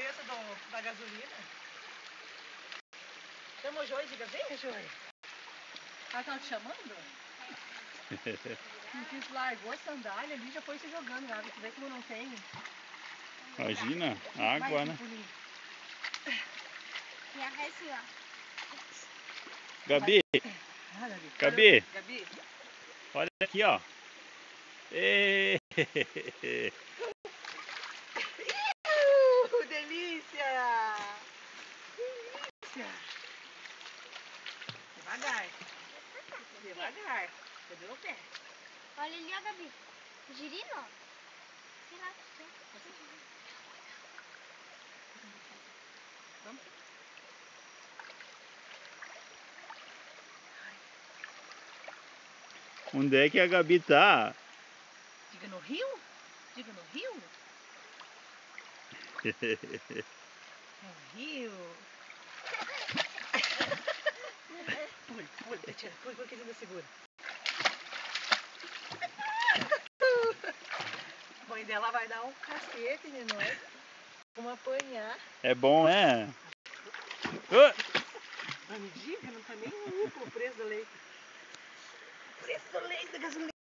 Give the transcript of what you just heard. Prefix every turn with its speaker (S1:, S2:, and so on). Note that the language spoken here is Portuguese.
S1: preço da gasolina. Chama o Joey, diga, vem, Joey. Ela tá te chamando? Não quis, largou a sandália ali, já foi se jogando na água. Tu vê como não tem.
S2: Imagina, água, né?
S3: E assim, ó.
S2: Gabi, Gabi, olha aqui, ó.
S1: Delícia! Delícia! Devagar. Devagar. Cadê o pé?
S3: Olha ali, ó, Gabi. Girino, ó. Sei lá.
S1: Vamos.
S2: Onde é que a Gabi tá?
S1: Diga no rio? Diga no rio? No rio. Pula, Tatiana, pula que a gente segura. A mãe dela vai dar um cacete de nós. Vamos apanhar.
S2: É bom, né?
S1: Mas me diga, não tá nem com o preço do leite. O preço do leite da gasolina.